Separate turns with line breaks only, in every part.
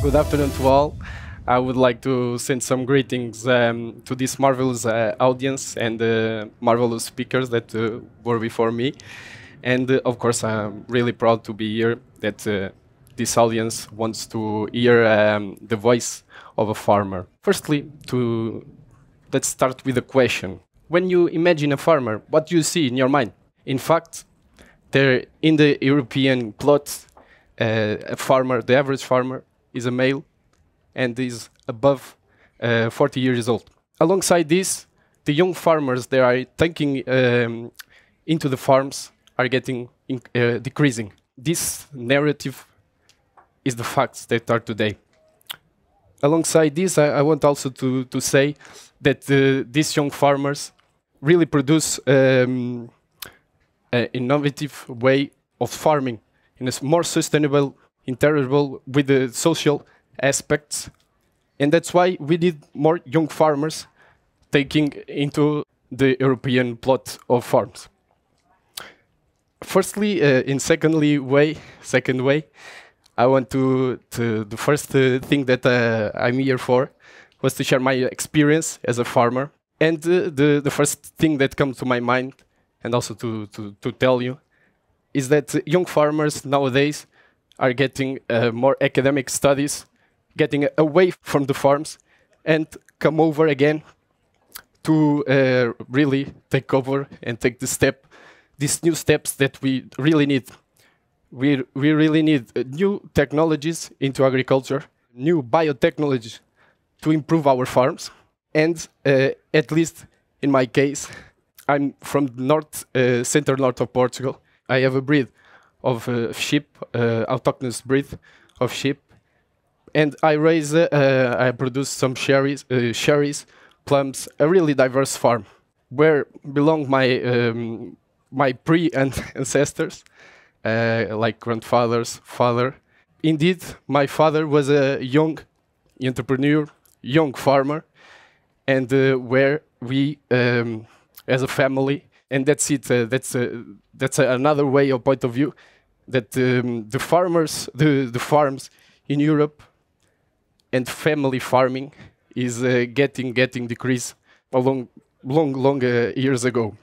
Good afternoon to all. I would like to send some greetings to this marvelous audience and marvelous speakers that were before me. And of course, I'm really proud to be here that this audience wants to hear the voice of a farmer. Firstly, let's start with a question. When you imagine a farmer, what do you see in your mind? In fact, there in the European plot, a farmer, the average farmer, is a male and is above 40 years old. Alongside this, the young farmers that are taking into the farms are getting decreasing. This narrative is the facts that are today. Alongside this, I want also to say that these young farmers really produce an innovative way of farming in a more sustainable, integrable with the social aspects. And that's why we need more young farmers taking into the European plot of farms. Firstly, in second way, I want the first thing that I'm here for was to share my experience as a farmer. And the first thing that comes to my mind, and also to tell you, is that young farmers nowadays are getting more academic studies, getting away from the farms, and come over again to really take over and take these new steps that we really need. We really need new technologies into agriculture, new biotechnologies to improve our farms. And at least in my case, I'm from center north of Portugal. I have a breed of sheep, autochthonous breed of sheep, and I produce some cherries, plums, a really diverse farm, where belong my pre-ancestors, like grandfather's father. Indeed, my father was a young entrepreneur, young farmer, and where we, as a family, and that's it. That's another way or point of view that the farms in Europe and family farming is getting decreased long years ago,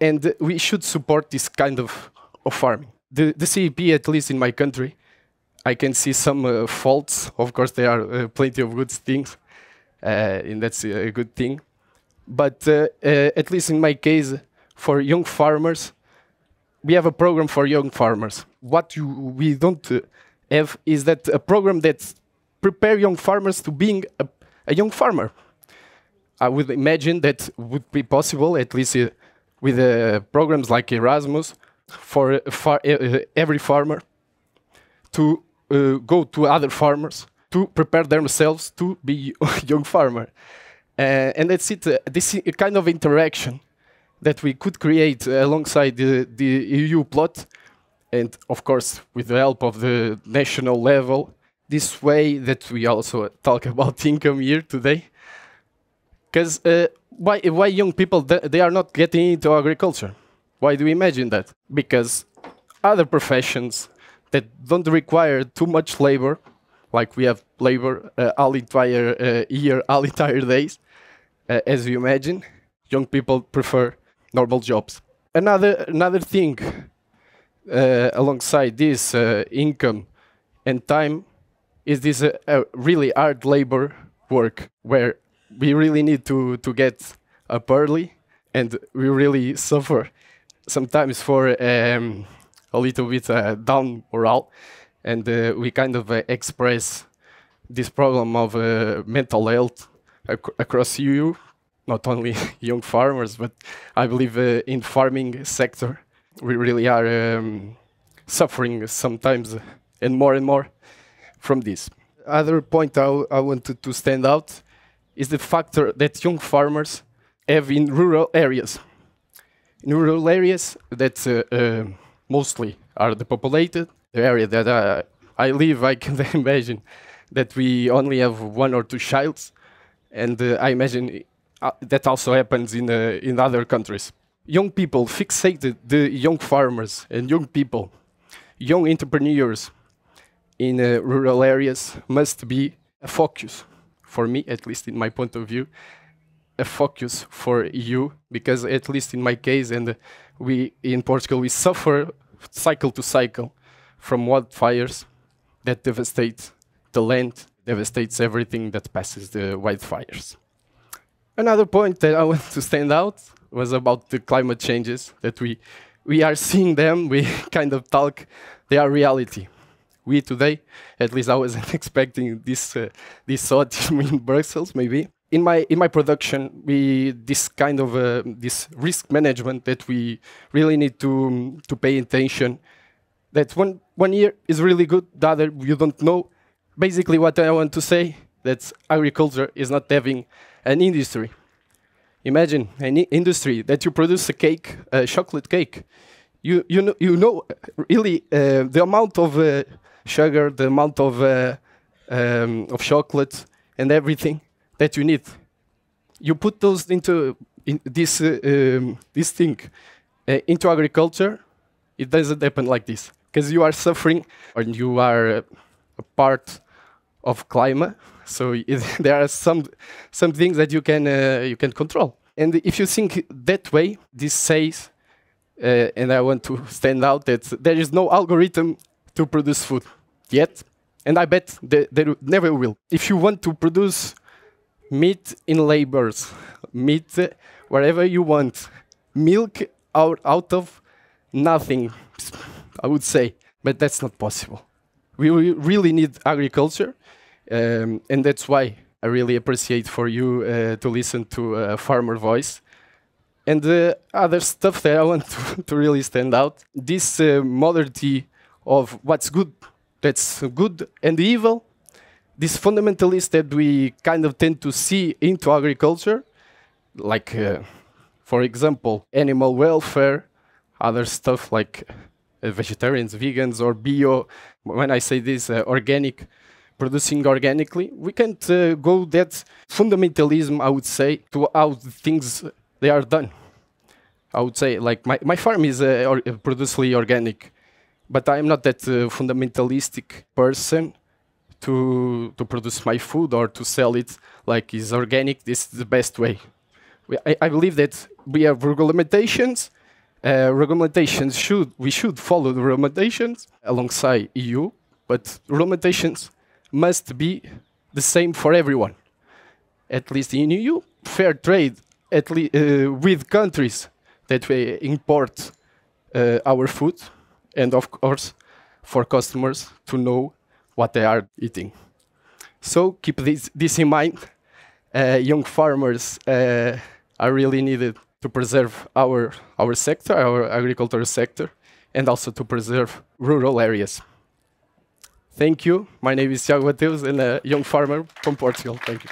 and we should support this kind of farming. The CEP, at least in my country, I can see some faults. Of course, there are plenty of good things, and that's a good thing. But at least in my case, for young farmers, we have a program for young farmers. What we don't have is that a program that prepare young farmers to being a young farmer. I would imagine that would be possible, at least with programs like Erasmus, for every farmer to go to other farmers to prepare themselves to be a young farmer. And that's it. This kind of interaction that we could create alongside the EU plot, and of course with the help of the national level, this way that we also talk about income here today. Because why young people, they are not getting into agriculture? Why do we imagine that? Because other professions that don't require too much labor, like we have labor all entire year, all entire days, as you imagine, young people prefer normal jobs. Another thing alongside this income and time is this really hard labor work, where we really need to get up early, and we really suffer sometimes for a little bit down morale, and we kind of express this problem of mental health across EU, not only young farmers, but I believe in farming sector, we really are suffering sometimes and more from this. Other point I wanted to stand out is the factor that young farmers have in rural areas. In rural areas that mostly are depopulated, the area that I live, I can imagine that we only have 1 or 2 childs, and I imagine that also happens in other countries. Young people fixated, the young farmers and young people, young entrepreneurs, in rural areas must be a focus, for me, at least in my point of view, a focus for EU, because at least in my case, and we in Portugal, we suffer cycle to cycle from wildfires that devastate the land, devastates everything that passes the wildfires. Another point that I want to stand out was about the climate changes that we are seeing them, we kind of talk, they are reality. We today, at least I wasn't expecting this autumn in Brussels, maybe. In my production, this kind of this risk management that we really need to pay attention. That one year is really good, the other you don't know. Basically, what I want to say that agriculture is not having an industry. Imagine an industry that you produce a cake, a chocolate cake. You know really the amount of sugar, the amount of chocolate and everything that you need. You put those into this thing into agriculture. It doesn't happen like this because you are suffering and you are a part of climate. So there are some things that you can control. And if you think that way, this says, and I want to stand out, that there is no algorithm to produce food yet, and I bet there never will. If you want to produce meat in labors, meat wherever you want, milk out of nothing, I would say, but that's not possible. We really need agriculture, and that's why I really appreciate for you to listen to a farmer voice. And the other stuff that I want to really stand out, this modernity of what's good, that's good and evil, this fundamentalist that we kind of tend to see into agriculture, like, for example, animal welfare, other stuff like vegetarians, vegans, or bio. When I say this, organic, producing organically, we can't go that fundamentalism, I would say, to how things they are done. I would say, like, my farm is producedly organic, but I'm not that fundamentalistic person to produce my food or to sell it like it's organic. This is the best way. I believe that we have regulamentations. We should follow the regulamentations alongside EU, but regulamentations must be the same for everyone. At least in EU, fair trade with countries that we import our food, and of course for customers to know what they are eating. So keep this in mind. Young farmers are really needed to preserve our sector, our agricultural sector, and also to preserve rural areas. Thank you. My name is Tiago Mateus, and a young farmer from Portugal. Thank you.